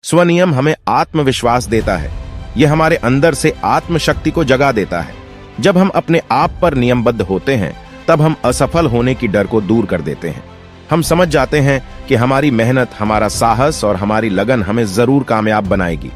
स्वनियम हमें आत्मविश्वास देता है। यह हमारे अंदर से आत्मशक्ति को जगा देता है। जब हम अपने आप पर नियमबद्ध होते हैं, तब हम असफल होने की डर को दूर कर देते हैं। हम समझ जाते हैं कि हमारी मेहनत, हमारा साहस और हमारी लगन हमें जरूर कामयाब बनाएगी।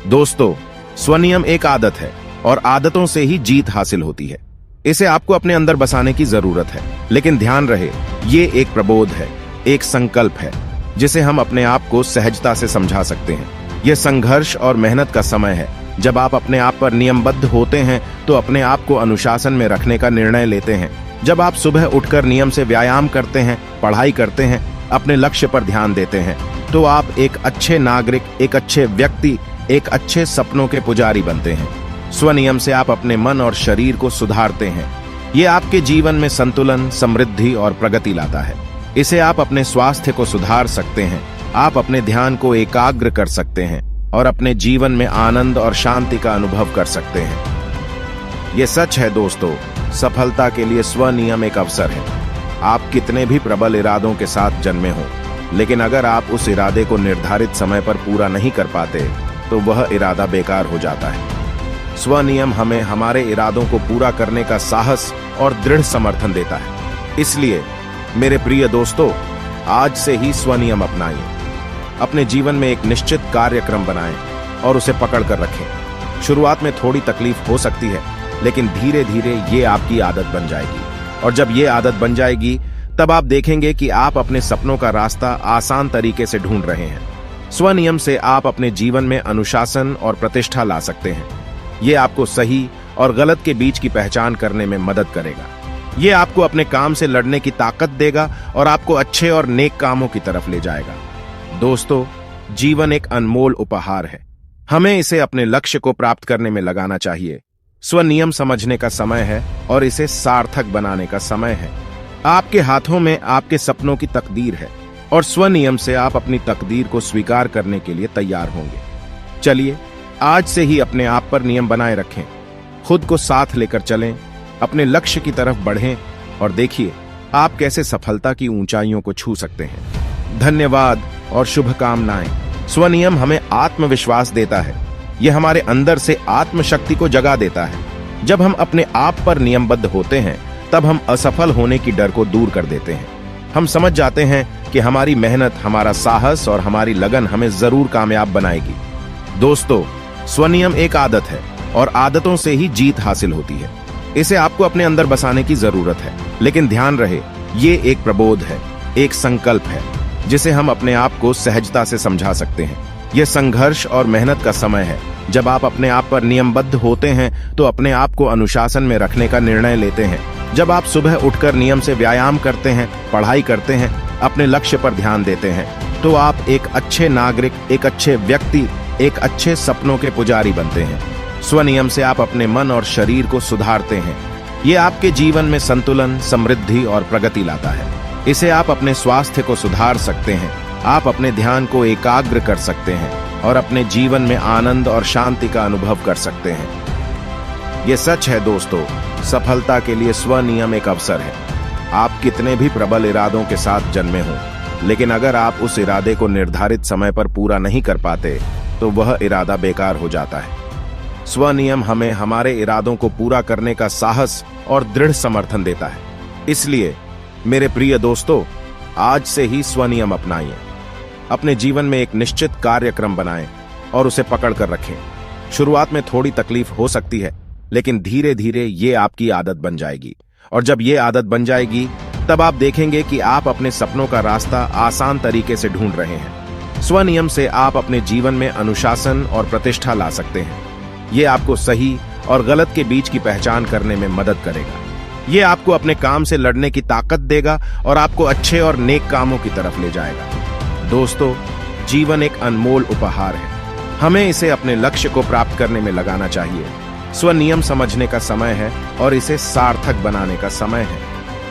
दोस्तों, स्वनियम एक आदत है और आदतों से ही जीत हासिल होती है। इसे आपको अपने अंदर बसाने की जरूरत है। लेकिन ध्यान रहे, ये एक प्रबोध है, एक संकल्प है जिसे हम अपने आप को सहजता से समझा सकते हैं। यह संघर्ष और मेहनत का समय है। जब आप अपने आप पर नियमबद्ध होते हैं तो अपने आप को अनुशासन में रखने का निर्णय लेते हैं। जब आप सुबह उठकर नियम से व्यायाम करते हैं, पढ़ाई करते हैं, अपने लक्ष्य पर ध्यान देते हैं, तो आप एक अच्छे नागरिक, एक अच्छे व्यक्ति, एक अच्छे सपनों के पुजारी बनते हैं। स्वनियम से आप अपने मन और शरीर को सुधारते हैं। ये आपके जीवन में संतुलन, समृद्धि और प्रगति लाता है। इसे आप अपने स्वास्थ्य को सुधार सकते हैं, आप अपने ध्यान को एकाग्र कर सकते हैं और अपने जीवन में आनंद और शांति का अनुभव कर सकते हैं। ये सच है दोस्तों, सफलता के लिए स्वनियम एक अवसर है। आप कितने भी प्रबल इरादों के साथ जन्मे हो, लेकिन अगर आप उस इरादे को निर्धारित समय पर पूरा नहीं कर पाते तो वह इरादा बेकार हो जाता है। स्वनियम हमें हमारे इरादों को पूरा करने का साहस और दृढ़ समर्थन देता है। इसलिए मेरे प्रिय दोस्तों, आज से ही स्वनियम अपनाइए। अपने जीवन में एक निश्चित कार्यक्रम बनाएं और उसे पकड़ कर रखें। शुरुआत में थोड़ी तकलीफ हो सकती है, लेकिन धीरे धीरे ये आपकी आदत बन जाएगी। और जब ये आदत बन जाएगी, तब आप देखेंगे कि आप अपने सपनों का रास्ता आसान तरीके से ढूंढ रहे हैं। स्वनियम से आप अपने जीवन में अनुशासन और प्रतिष्ठा ला सकते हैं। ये आपको सही और गलत के बीच की पहचान करने में मदद करेगा। ये आपको अपने काम से लड़ने की ताकत देगा और आपको अच्छे और नेक कामों की तरफ ले जाएगा। दोस्तों, जीवन एक अनमोल उपहार है। हमें इसे अपने लक्ष्य को प्राप्त करने में लगाना चाहिए। स्वनियम समझने का समय है और इसे सार्थक बनाने का समय है। आपके हाथों में आपके सपनों की तकदीर है और स्वनियम से आप अपनी तकदीर को स्वीकार करने के लिए तैयार होंगे। चलिए, आज से ही अपने आप पर नियम बनाए रखें, खुद को साथ लेकर चलें, अपने लक्ष्य की तरफ बढ़ें और देखिए आप कैसे सफलता की ऊंचाइयों को छू सकते हैं। धन्यवाद और शुभकामनाएं। स्वनियम हमें आत्मविश्वास देता है। यह हमारे अंदर से आत्मशक्ति को जगा देता है। जब हम अपने आप पर नियमबद्ध होते हैं, तब हम असफल होने की डर को दूर कर देते हैं। हम समझ जाते हैं कि हमारी मेहनत, हमारा साहस और हमारी लगन हमें जरूर कामयाब बनाएगी। दोस्तों, स्वनियम एक आदत है और आदतों से ही जीत हासिल होती है। इसे आपको अपने अंदर बसाने की जरूरत है। लेकिन ध्यान रहे, ये एक प्रबोध है, एक संकल्प है जिसे हम अपने आप को सहजता से समझा सकते हैं। यह संघर्ष और मेहनत का समय है। जब आप अपने आप पर नियमबद्ध होते हैं तो अपने आप को अनुशासन में रखने का निर्णय लेते हैं। जब आप सुबह उठकर नियम से व्यायाम करते हैं, पढ़ाई करते हैं, अपने लक्ष्य पर ध्यान देते हैं, तो आप एक अच्छे नागरिक, एक अच्छे व्यक्ति, एक अच्छे सपनों के पुजारी बनते हैं। स्वनियम से आप अपने मन और शरीर को सुधारते हैं। ये आपके जीवन में संतुलन, समृद्धि और प्रगति लाता है। इसे आप अपने स्वास्थ्य को सुधार सकते हैं, आप अपने ध्यान को एकाग्र कर सकते हैं और अपने जीवन में आनंद और शांति का अनुभव कर सकते हैं। ये सच है दोस्तों, सफलता के लिए स्वनियम एक अवसर है। आप कितने भी प्रबल इरादों के साथ जन्मे हो, लेकिन अगर आप उस इरादे को निर्धारित समय पर पूरा नहीं कर पाते तो वह इरादा बेकार हो जाता है। स्वनियम हमें हमारे इरादों को पूरा करने का साहस और दृढ़ समर्थन देता है। इसलिए मेरे प्रिय दोस्तों, आज से ही स्वनियम अपनाइए। अपने जीवन में एक निश्चित कार्यक्रम बनाएं और उसे पकड़ कर रखें। शुरुआत में थोड़ी तकलीफ हो सकती है, लेकिन धीरे धीरे ये आपकी आदत बन जाएगी। और जब ये आदत बन जाएगी, तब आप देखेंगे कि आप अपने सपनों का रास्ता आसान तरीके से ढूंढ रहे हैं। स्वनियम से आप अपने जीवन में अनुशासन और प्रतिष्ठा ला सकते हैं। ये आपको सही और गलत के बीच की पहचान करने में मदद करेगा। ये आपको अपने काम से लड़ने की ताकत देगा और आपको अच्छे और नेक कामों की तरफ ले जाएगा। दोस्तों, जीवन एक अनमोल उपहार है। हमें इसे अपने लक्ष्य को प्राप्त करने में लगाना चाहिए। स्वनियम समझने का समय है और इसे सार्थक बनाने का समय है।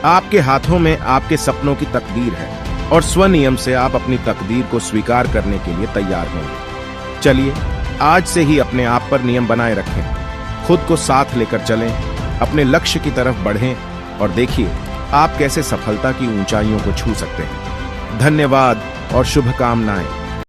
आपके हाथों में आपके सपनों की तकदीर है और स्वनियम से आप अपनी तकदीर को स्वीकार करने के लिए तैयार होंगे। चलिए, आज से ही अपने आप पर नियम बनाए रखें, खुद को साथ लेकर चलें, अपने लक्ष्य की तरफ बढ़ें और देखिए आप कैसे सफलता की ऊंचाइयों को छू सकते हैं। धन्यवाद और शुभकामनाएं।